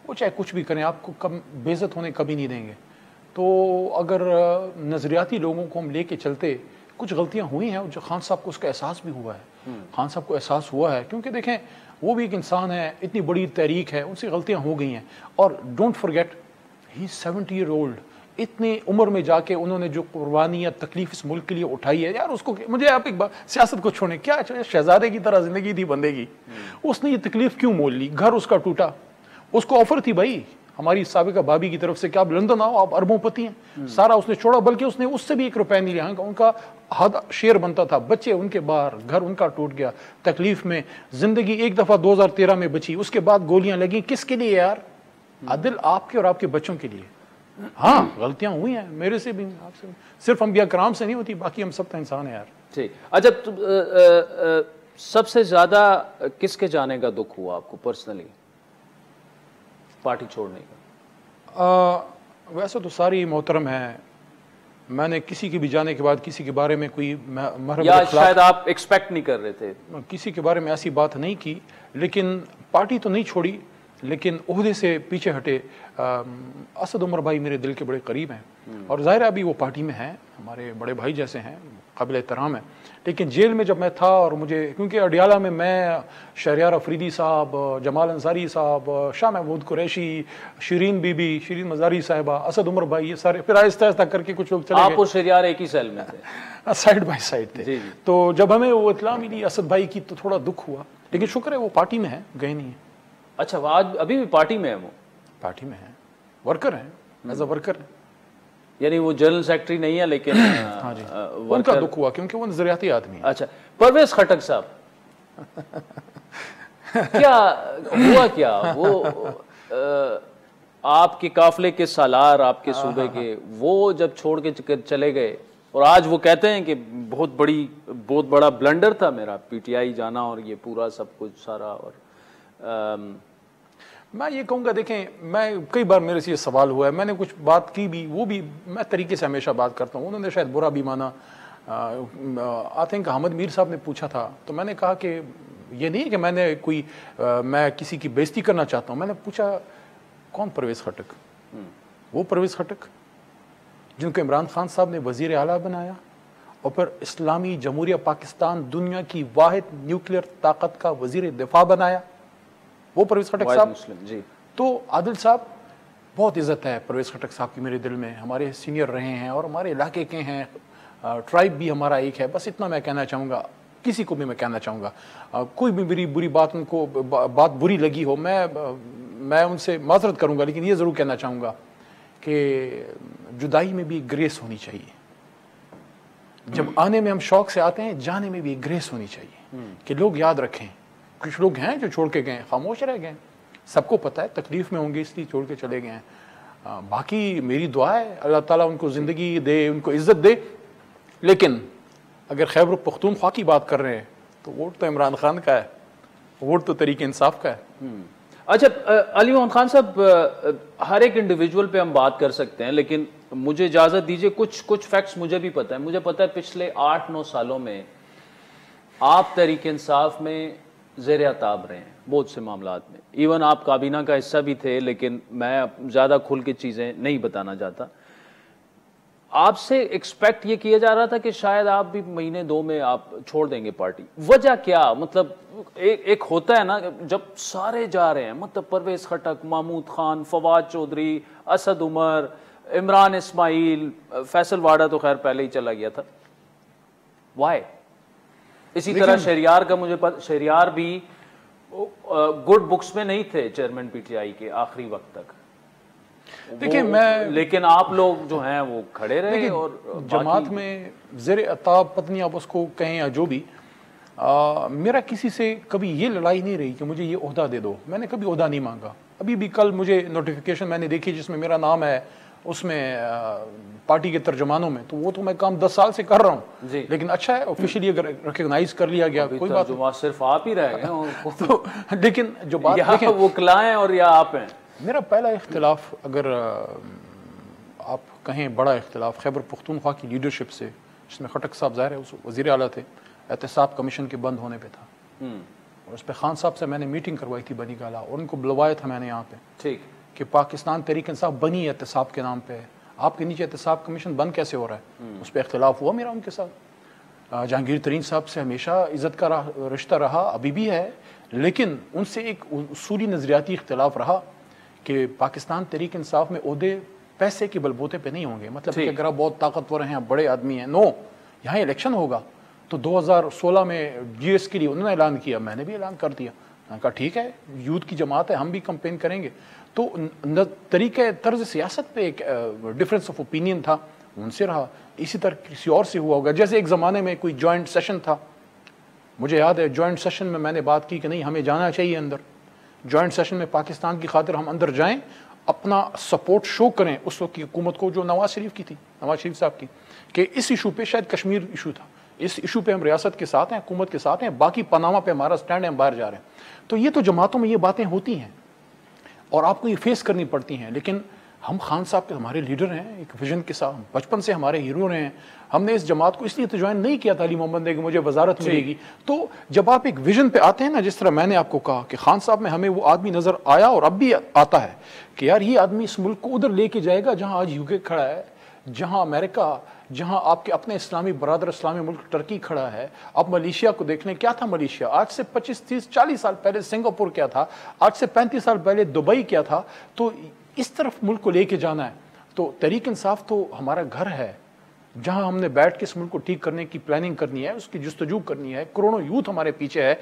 وہ چاہے کچھ بھی کریں آپ کو بے عزت ہونے کبھی نہیں دیں گے. تو اگر نظریاتی لوگوں کو ہم لے کے چلتے، کچھ غلطیاں ہوئی ہیں جو خان صاحب کو اس کا احساس بھی ہوا ہے. خان صاحب کو احساس ہوا ہے کیونکہ دیکھیں وہ بھی ایک انسان ہے، اتنی بڑی تحریک ہے، ان سے غلطیاں ہو گئی ہیں. اور don't forget he 70 year old, اتنی عمر میں جا کے انہوں نے جو قربانی یا تکلیف اس ملک کے لیے اٹھائی ہے. یار اس کو مجھے آپ ایک بات، سیاست کو چھوڑیں، کیا شہزادے کی طرح زندگی تھی بندے کی، اس نے یہ تکلیف کیوں مول لی؟ گھر اس کا ٹوٹا، اس کو آفر تھی بھائی ہماری سابقہ بھابھی کی طرف سے کہ آپ لندن آؤ، آپ اربوں پتی ہیں، سارا اس نے چھوڑا، بلکہ اس نے اس سے بھی 1 روپیہ نہیں لیا. ان کا شیئر بنتا تھا، بچے ان کے باہر، گھر ان کا ٹوٹ گیا، تکلیف میں زندگی ایک دفعہ 2013 میں بچی، اس کے بعد گولیاں لگیں. کس کے لیے یار؟ عادل آپ کے اور آپ کے بچوں کے لیے. ہاں غلطیاں ہوئی ہیں میرے سے بھی، آپ سے، صرف انبیاء کرام سے نہیں ہوتی، باقی ہم سب تو انسان ہیں یار. ٹھیک. اچھا سب سے زیادہ کس کے جانے کا دکھ ہوا آپ کو پرسنلی، پارٹی چھوڑنے کا؟ ویسے تو ساری محترم ہیں، میں نے کسی کے بھی جانے کے بعد کسی کے بارے میں کوئی یا شاید آپ ایکسپیکٹ نہیں کر رہے تھے، کسی کے بارے میں ایسی بات نہیں کی، لیکن پارٹی تو نہیں چھوڑی، لیکن عہدے سے پیچھے ہٹے. اسد عمر بھائی میرے دل کے بڑے قریب ہیں اور ظاہر ہے ابھی وہ پارٹی میں ہیں، ہمارے بڑے بھائی جیسے ہیں، قابل احترام ہیں. لیکن جیل میں جب میں تھا اور مجھے، کیونکہ اڈیالہ میں شہریار افریدی صاحب، جمال انصاری صاحب، شاہ محمود قریشی، شیرین بی بی، شیرین مزاری صاحبہ، اسد عمر بھائی، یہ سارے پھر آہستہ آہستہ کر کے کچھ لوگ چلے گئے. آپ اور شہریار ایک ہی سیل میں تھے؟ سائڈ بائی سائڈ تھے. تو جب ہمیں وہ اطلاع ملی اسد بھائی کی تو تھوڑا دکھ ہوا، لیکن شکر ہے وہ پارٹی میں ہے، گئے نہیں ہیں. اچھا وہ آج ابھی بھی پارٹی میں ہے؟ وہ پارٹی میں ہیں، ورکر ہیں، ایز اے ورکر. یعنی وہ جنرل سیکرٹری نہیں ہے لیکن ہاں جی ان کا دکھ ہوا کیونکہ وہ نظریاتی آدمی ہے. اچھا پرویز خٹک صاحب کیا ہوا؟ کیا وہ آپ کے قافلے کے سالار، آپ کے صوبے کے، وہ جب چھوڑ کے چلے گئے اور آج وہ کہتے ہیں کہ بہت بڑا بلنڈر تھا میرا پی ٹی آئی جانا اور یہ پورا سب کچھ سارا. اور میں یہ کہوں گا، دیکھیں میں کئی بار میرے سے یہ سوال ہوا ہے، میں نے کچھ بات کی بھی، وہ بھی میں طریقے سے ہمیشہ بات کرتا ہوں، انہوں نے شاید برا بھی مانا. آئی تھنک احمد میر صاحب نے پوچھا تھا تو میں نے کہا کہ یہ نہیں کہ میں نے میں کسی کی بےزتی کرنا چاہتا ہوں. میں نے پوچھا کون پرویز خٹک؟ وہ پرویز خٹک جن کو عمران خان صاحب نے وزیر اعلیٰ بنایا اور پھر اسلامی جمہوریہ پاکستان دنیا کی واحد نیوکلیئر طاقت کا وزیر دفاع بنایا، وہ پرویز خٹک صاحب. جی تو عادل صاحب، بہت عزت ہے پرویز خٹک صاحب کی میرے دل میں، ہمارے سینئر رہے ہیں اور ہمارے علاقے کے ہیں، ٹرائب بھی ہمارا ایک ہے. بس اتنا میں کہنا چاہوں گا، کسی کو بھی میں کہنا چاہوں گا، کوئی بھی میری بری بات ان کو بات بری لگی ہو، میں ان سے معذرت کروں گا، لیکن یہ ضرور کہنا چاہوں گا کہ جدائی میں بھی ایک گریس ہونی چاہیے. جب آنے میں ہم شوق سے آتے ہیں، جانے میں بھی ایک گریس ہونی چاہیے کہ لوگ یاد رکھیں. کچھ لوگ ہیں جو چھوڑ کے گئے، خاموش رہ گئے، سب کو پتہ ہے تکلیف میں ہوں گے اس لیے چھوڑ کے چلے گئے ہیں. باقی میری دعا ہے اللہ تعالیٰ ان کو زندگی دے، ان کو عزت دے. لیکن اگر خیبر پختونخوا کی بات کر رہے ہیں تو ووٹ تو عمران خان کا ہے، ووٹ تو تحریک انصاف کا ہے. اچھا علی محمد خان صاحب، ہر ایک انڈیویجول پہ ہم بات کر سکتے ہیں، لیکن مجھے اجازت دیجئے کچھ فیکٹس مجھے بھی پتہ ہے. مجھے پتہ ہے پچھلے 8-9 سالوں میں آپ تحریک انصاف میں زیر عتاب رہے ہیں بہت سے معاملات میں. ایون آپ کابینہ کا حصہ بھی تھے، لیکن میں زیادہ کھل کے چیزیں نہیں بتانا چاہتا. آپ سے ایکسپیکٹ یہ کیا جا رہا تھا کہ شاید آپ بھی مہینے 2 میں آپ چھوڑ دیں گے پارٹی. وجہ کیا؟ مطلب ایک ہوتا ہے نا جب سارے جا رہے ہیں, مطلب پرویز خٹک, محمود خان, فواد چودھری, اسد عمر, عمران اسماعیل, فیصل واڈا تو خیر پہلے ہی چلا گیا تھا. وائی؟ اسی طرح شہریار کا مجھے شہریار بھی گڈ بکس میں نہیں تھے چیئرمین پی ٹی آئی کے آخری وقت تک. دیکھیں لیکن آپ لوگ جو ہیں وہ کھڑے رہے. اور جماعت میں زیر عطاب پتنی آپ اس کو کہیں یا جو بھی, میرا کسی سے کبھی یہ لڑائی نہیں رہی کہ مجھے یہ عہدہ دے دو. میں نے کبھی عہدہ نہیں مانگا. ابھی بھی کل مجھے نوٹیفیکیشن میں نے دیکھی جس میں میرا نام ہے, اس میں پارٹی کے ترجمانوں میں, تو وہ تو میں کام 10 سال سے کر رہا ہوں. لیکن اچھا ہے آفیشیلی اگر ریکگنائز کر لیا گیا, کوئی بات نہیں, صرف آپ ہی رہ گئے. لیکن جو بات دیکھیں وہ کلائیں اور یا آپ ہیں. میرا پہلا اختلاف اگر آپ کہیں بڑا اختلاف خیبر پختونخوا کی لیڈرشپ سے, جس میں خٹک صاحب ظاہر ہے اس وزیر اعلیٰ تھے, احتساب کمیشن کے بند ہونے پہ تھا. اور اس پہ خان صاحب سے میں نے میٹنگ کروائی تھی بنی گالا, اور ان کو بلوایا تھا میں نے یہاں پہ. ٹھیک کہ پاکستان تحریک انصاف بنی احتساب کے نام پہ, آپ کے نیچے احتساب کمیشن بند کیسے ہو رہا ہے؟ اس پہ اختلاف ہوا میرا ان کے ساتھ. جہانگیر ترین صاحب سے ہمیشہ عزت کا رشتہ رہا, ابھی بھی ہے, لیکن ان سے ایک اصولی نظریاتی اختلاف رہا کہ پاکستان تحریک انصاف میں عہدے پیسے کے بلبوتے پہ نہیں ہوں گے. مطلب کہ اگر آپ بہت طاقتور ہیں, بڑے آدمی ہیں, نو, یہاں الیکشن ہوگا. تو 2016 میں جی ایس کے لیے انہوں نے اعلان کیا, میں نے بھی اعلان کر دیا. میں نے کہا ٹھیک ہے, یوتھ کی جماعت ہے, ہم بھی کمپین کریں گے. تو طریقہ طرز سیاست پہ ایک ڈفرینس آف اوپینین تھا, ان سے رہا. اسی طرح کسی اور سے ہوا ہوگا. جیسے ایک زمانے میں کوئی جوائنٹ سیشن تھا, مجھے یاد ہے جوائنٹ سیشن میں نے بات کی کہ نہیں ہمیں جانا چاہیے اندر. جوائنٹ سیشن میں پاکستان کی خاطر ہم اندر جائیں, اپنا سپورٹ شو کریں اس وقت کی حکومت کو جو نواز شریف کی تھی, نواز شریف صاحب کی, کہ اس ایشو پہ شاید کشمیر ایشو تھا, اس ایشو پہ ہم ریاست کے ساتھ ہیں, حکومت کے ساتھ ہیں, باقی پاناما پہ ہمارا سٹینڈ ہے, ہم باہر جا رہے ہیں. تو یہ تو جماعتوں میں یہ باتیں ہوتی ہیں اور آپ کو یہ فیس کرنی پڑتی ہیں. لیکن ہم خان صاحب کے ہمارے لیڈر ہیں, ایک ویژن کے ساتھ, بچپن سے ہمارے ہیرو رہے ہیں. ہم نے اس جماعت کو اس لیے تو جوائن نہیں کیا تھا علی محمد نے کہ مجھے وزارت ملے گی. تو جب آپ ایک ویژن پہ آتے ہیں نا, جس طرح میں نے آپ کو کہا کہ خان صاحب میں ہمیں وہ آدمی نظر آیا اور اب بھی آتا ہے کہ یار یہ آدمی اس ملک کو ادھر لے کے جائے گا جہاں آج یو کے کھڑا ہے, جہاں امریکہ, جہاں آپ کے اپنے اسلامی برادر اسلامی ملک ٹرکی کھڑا ہے. اب ملیشیا کو دیکھ لیں, کیا تھا ملیشیا آج سے 25, 30, 40 سال پہلے, سنگاپور کیا تھا آج سے 35 سال پہلے, دبئی کیا تھا. تو اس طرف ملک کو لے کے جانا ہے. تو تحریک انصاف تو ہمارا گھر ہے جہاں ہم نے بیٹھ کے اس ملک کو ٹھیک کرنے کی پلاننگ کرنی ہے, اس کی جستجو کرنی ہے. کروڑوں یوتھ ہمارے پیچھے ہے.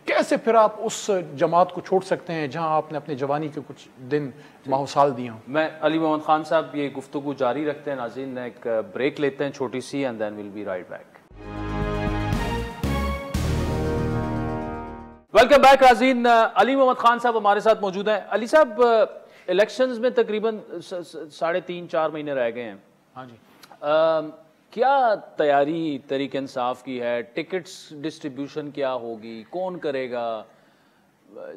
کیسے پھر آپ اس جماعت کو چھوڑ سکتے ہیں جہاں آپ نے اپنے جوانی کے کچھ دن ماہ سال دیے ہوں؟ میں علی محمد خان صاحب یہ گفتگو جاری رکھتے ہیں. ناظرین ایک بریک لیتے ہیں چھوٹی سی, and then we'll be right back. Welcome back ناظرین. علی محمد خان صاحب ہمارے ساتھ موجود ہیں. علی صاحب, الیکشنز میں تقریباً 3.5-4 مہینے رہ گئے ہیں. ہاں جی. کیا تیاری تحریک انصاف کی ہے؟ ٹکٹس ڈسٹریبیوشن کیا ہوگی, کون کرے گا؟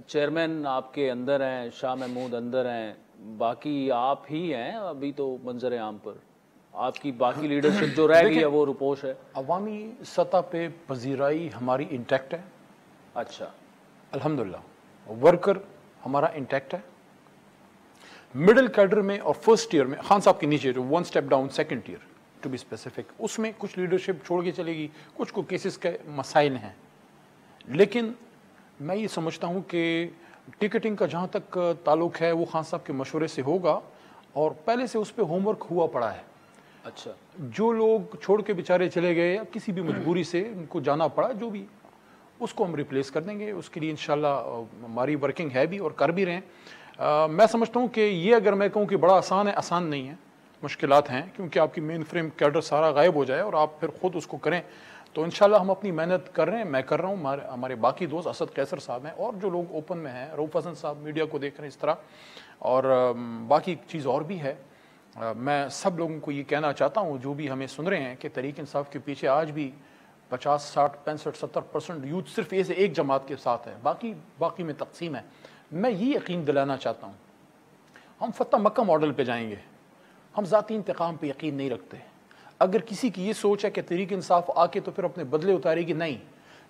چیئرمین آپ کے اندر ہیں, شاہ محمود اندر ہیں, باقی آپ ہی ہیں ابھی تو منظر عام پر. آپ کی باقی لیڈرشپ جو رہ گئی ہے وہ روپوش ہے. عوامی سطح پہ پذیرائی ہماری انٹیکٹ ہے. اچھا, الحمدللہ. ورکر ہمارا انٹیکٹ ہے. مڈل کیڈر میں اور فرسٹ ایئر میں, خان صاحب کے نیچے جو 1 step down second year to be specific, اس میں کچھ لیڈرشپ چھوڑ کے چلے گی, کچھ کو کیسز کے مسائل ہیں. لیکن میں یہ سمجھتا ہوں کہ ٹکٹنگ کا جہاں تک تعلق ہے وہ خان صاحب کے مشورے سے ہوگا, اور پہلے سے اس پہ ہوم ورک ہوا پڑا ہے. اچھا, جو لوگ چھوڑ کے بیچارے چلے گئے یا کسی بھی مجبوری سے ان کو جانا پڑا, جو بھی, اس کو ہم ریپلیس کر دیں گے. اس کے لیے انشاءاللہ ہماری ورکنگ ہے بھی اور کر بھی رہے ہیں. میں سمجھتا ہوں کہ یہ اگر میں کہوں کہ بڑا آسان ہے, آسان نہیں ہے, مشکلات ہیں, کیونکہ آپ کی مین فریم کیڈر سارا غائب ہو جائے اور آپ پھر خود اس کو کریں. تو انشاءاللہ ہم اپنی محنت کر رہے ہیں, میں کر رہا ہوں, ہمارے باقی دوست اسد قیصر صاحب ہیں, اور جو لوگ اوپن میں ہیں, رؤوف حسن صاحب میڈیا کو دیکھ رہے ہیں اس طرح, اور باقی چیز اور بھی ہے. میں سب لوگوں کو یہ کہنا چاہتا ہوں جو بھی ہمیں سن رہے ہیں کہ تحریک انصاف کے پیچھے آج بھی 50, 60, 65, 70% یوتھ صرف ایک جماعت کے ساتھ ہے, باقی میں تقسیم ہے. میں یہ یقین دلانا چاہتا ہوں, ہم فتح مکہ ماڈل پہ جائیں گے. ہم ذاتی انتقام پہ یقین نہیں رکھتے. اگر کسی کی یہ سوچ ہے کہ تحریک انصاف آ کے تو پھر اپنے بدلے اتارے گی, نہیں.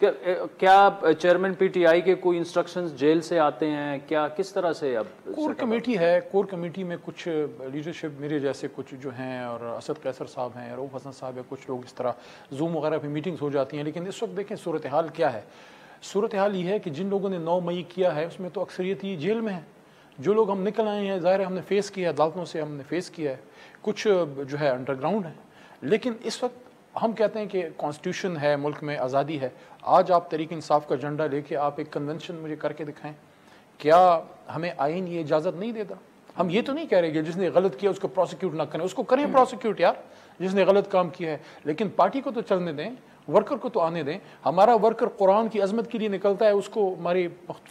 کیا چیئرمین پی ٹی آئی کے کوئی انسٹرکشنز جیل سے آتے ہیں کیا، کس طرح سے؟ اب کور کمیٹی ہے، کور کمیٹی میں کچھ لیڈرشپ میرے جیسے کچھ جو ہیں، اور اسد قیصر صاحب ہیں، رؤوف حسن صاحب ہے، کچھ لوگ اس طرح زوم وغیرہ پہ میٹنگز ہو جاتی ہیں. لیکن اس وقت دیکھیں صورتحال کیا ہے. صورتحال یہ ہے کہ جن لوگوں نے 9 مئی کیا ہے اس میں تو اکثریت ہی جیل میں ہے. جو لوگ ہم نکل آئے ہیں ظاہر ہے ہم نے فیس کیا ہے، عدالتوں سے ہم نے فیس کیا ہے، کچھ جو ہے انڈر گراؤنڈ ہیں. لیکن اس وقت ہم کہتے ہیں کہ کانسٹیٹیوشن ہے، ملک میں آزادی ہے. آج آپ تحریک انصاف کا جھنڈا لے کے آپ ایک کنونشن مجھے کر کے دکھائیں. کیا ہمیں آئین یہ اجازت نہیں دیتا؟ ہم یہ تو نہیں کہہ رہے کہ جس نے غلط کیا اس کو پروسیکیوٹ نہ کریں، اس کو کریں پروسیکیوٹ یار جس نے غلط کام کیا ہے. لیکن پارٹی کو تو چلنے دیں، ورکر کو تو آنے دیں. ہمارا ورکر قرآن کی عظمت کے لیے نکلتا ہے، اس کو ہماری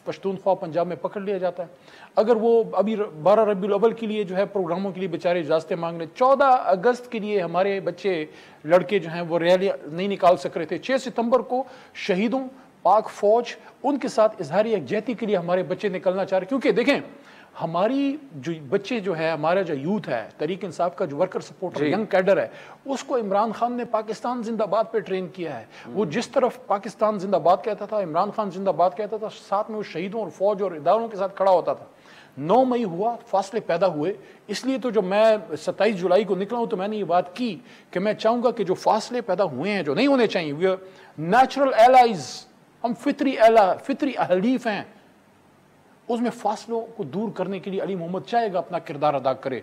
پشتونخوا پنجاب میں پکڑ لیا جاتا ہے. اگر وہ ابھی 12 ربیع الاول کے لیے جو ہے پروگراموں کے لیے بیچارے اجازتیں مانگ رہے، 14 اگست کے لیے ہمارے بچے لڑکے جو ہیں وہ ریلی نہیں نکال سک رہے تھے. 6 ستمبر کو شہیدوں، پاک فوج، ان کے ساتھ اظہار یکجہتی کے لیے ہمارے بچے نکلنا چاہ رہے. کیونکہ دیکھیں ہماری جو بچے جو ہے، ہمارا جو یوتھ ہے، تحریک انصاف کا جو ورکر سپورٹر ینگ کیڈر ہے، اس کو عمران خان نے پاکستان زندہ باد پہ ٹرین کیا ہے. وہ جس طرف پاکستان زندہ باد کہتا تھا، عمران خان زندہ باد کہتا تھا، ساتھ میں وہ شہیدوں اور فوج اور اداروں کے ساتھ کھڑا ہوتا تھا. 9 مئی ہوا، فاصلے پیدا ہوئے. اس لیے تو جب میں 27 جولائی کو نکلا ہوں تو میں نے یہ بات کی کہ میں چاہوں گا کہ جو فاصلے پیدا ہوئے ہیں جو نہیں ہونے چاہیے، وی آر نیچرل ایلائز، ہم فطری حلیف ہیں، اس میں فاصلوں کو دور کرنے کے لیے علی محمد چاہے گا اپنا کردار ادا کرے.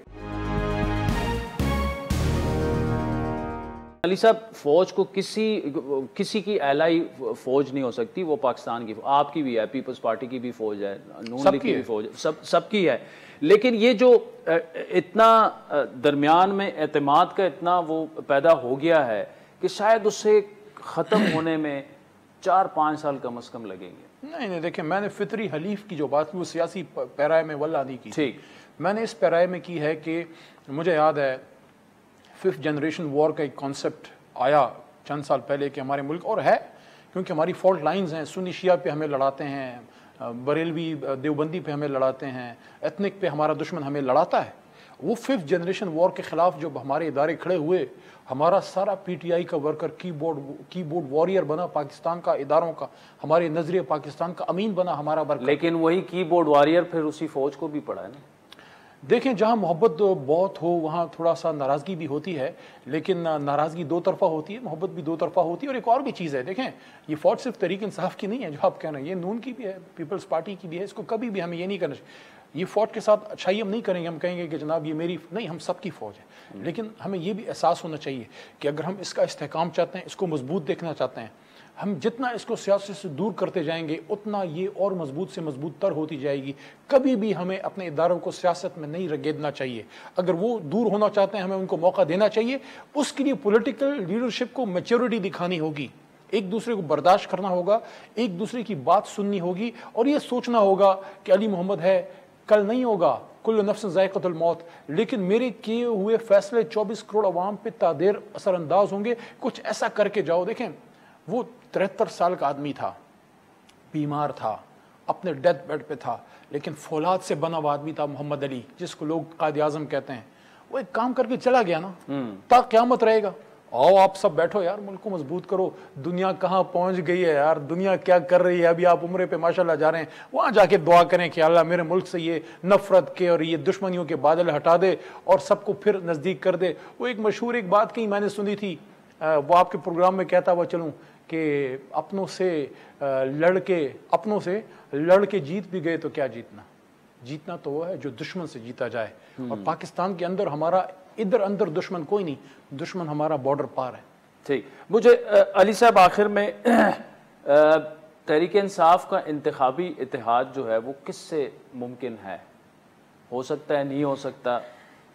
علی صاحب، فوج کو کسی کی اعلائی فوج نہیں ہو سکتی، وہ پاکستان کی، آپ کی بھی ہے، پیپلز پارٹی کی بھی فوج ہے، نون لیگ کی بھی فوج ہے، سب کی ہے. لیکن یہ جو اتنا درمیان میں اعتماد کا اتنا وہ پیدا ہو گیا ہے کہ شاید اسے ختم ہونے میں 4-5 سال کم از کم لگیں گے. نہیں دیکھیں، میں نے فطری حلیف کی جو بات کی وہ سیاسی پیرائے میں واللہ نہیں کی. ٹھیک، میں نے اس پیرائے میں کی ہے کہ مجھے یاد ہے 5th جنریشن وار کا ایک کانسیپٹ آیا چند سال پہلے کہ ہمارے ملک، اور ہے کیونکہ ہماری فالٹ لائنز ہیں، سنی شیعہ پہ ہمیں لڑاتے ہیں، بریلوی دیوبندی پہ ہمیں لڑاتے ہیں، ایتھنک پہ ہمارا دشمن ہمیں لڑاتا ہے. وہ 5th جنریشن وار کے خلاف جب ہمارے ادارے کھڑے ہوئے، ہمارا سارا پی ٹی آئی کا ورکر کی بورڈ واریر بنا پاکستان کا، اداروں کا، ہمارے نظریہ پاکستان کا امین بنا ہمارا ورکر. لیکن وہی کی بورڈ واریر پھر اسی فوج کو بھی پڑا ہے نا. دیکھیں جہاں محبت بہت ہو وہاں تھوڑا سا ناراضگی بھی ہوتی ہے، لیکن ناراضگی 2 طرفہ ہوتی ہے، محبت بھی 2 طرفہ ہوتی ہے. اور ایک اور بھی چیز ہے، دیکھیں یہ فوج صرف تحریک انصاف کی نہیں ہے جو آپ کہہ رہے ہیں، یہ نون کی بھی ہے، پیپلز پارٹی کی بھی ہے. اس کو کبھی بھی ہمیں یہ نہیں کرنا چاہیے. یہ فوج کے ساتھ اچھائی ہم نہیں کریں گے، ہم کہیں گے کہ جناب یہ میری نہیں، ہم سب کی فوج ہے. لیکن ہمیں یہ بھی احساس ہونا چاہیے کہ اگر ہم اس کا استحکام چاہتے ہیں، اس کو مضبوط دیکھنا چاہتے ہیں، ہم جتنا اس کو سیاست سے دور کرتے جائیں گے اتنا یہ اور مضبوط سے مضبوط تر ہوتی جائے گی. کبھی بھی ہمیں اپنے اداروں کو سیاست میں نہیں رگیدنا چاہیے. اگر وہ دور ہونا چاہتے ہیں ہمیں ان کو موقع دینا چاہیے. اس کے لیے پولیٹیکل لیڈرشپ کو میچورٹی دکھانی ہوگی، ایک دوسرے کو برداشت کرنا ہوگا، ایک دوسرے کی بات سننی ہوگی، اور یہ سوچنا ہوگا کہ علی محمد ہے، کل نہیں ہوگا، کل نفس ذائقۃ الموت، لیکن میرے کیے ہوئے فیصلے 24 کروڑ عوام پہ تادیر اثر انداز ہوں گے. کچھ ایسا کر کے جاؤ. دیکھیں وہ 73 سال کا آدمی تھا، بیمار تھا، اپنے ڈیتھ بیڈ پہ تھا، لیکن فولاد سے بنا ہوا آدمی تھا محمد علی، جس کو لوگ قائد اعظم کہتے ہیں. وہ ایک کام کر کے چلا گیا نا، تا قیامت رہے گا. آؤ آپ سب بیٹھو یار، ملک کو مضبوط کرو. دنیا کہاں پہنچ گئی ہے یار، دنیا کیا کر رہی ہے. ابھی آپ عمرے پہ ماشاءاللہ جا رہے ہیں، وہاں جا کے دعا کریں کہ اللہ میرے ملک سے یہ نفرت کے اور یہ دشمنیوں کے بادل ہٹا دے اور سب کو پھر نزدیک کر دے. وہ ایک مشہور ایک بات کہیں میں نے سنی تھی، وہ آپ کے پروگرام میں کہتا ہوا چلوں کہ اپنوں سے لڑ کے جیت بھی گئے تو کیا جیتنا تو وہ ہے جو دشمن سے جیتا جائے. اور پاکستان کے اندر ہمارا ادھر اندر دشمن کوئی نہیں، دشمن ہمارا بارڈر پار ہے. ٹھیک، مجھے علی صاحب آخر میں تحریک انصاف کا انتخابی اتحاد جو ہے وہ کس سے ممکن ہے؟ ہو سکتا ہے، نہیں ہو سکتا؟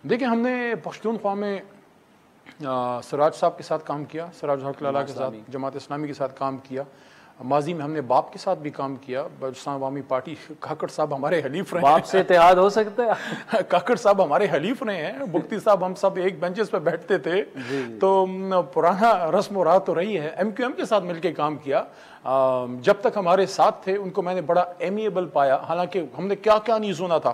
دیکھیں ہم نے پختونخوا میں سراج صاحب کے ساتھ کام کیا، سراج حق لالا کے ساتھ، جماعت اسلامی کے ساتھ کام کیا. ماضی میں ہم نے باپ کے ساتھ بھی کام کیا. بلوچستان عوامی پارٹی، کاکڑ صاحب ہمارے حلیف رہے ہیں. باپ سے اتحاد ہو سکتا ہے؟ کاکڑ صاحب ہمارے حلیف رہے ہیں، بگٹی صاحب ہم سب ایک بینچز پہ بیٹھتے تھے. تو پرانا رسم و رات تو رہی ہے. ایم کیو ایم کے ساتھ مل کے کام کیا. جب تک ہمارے ساتھ تھے ان کو میں نے بڑا ایمیبل پایا، حالانکہ ہم نے کیا کیا نہیں سنا تھا.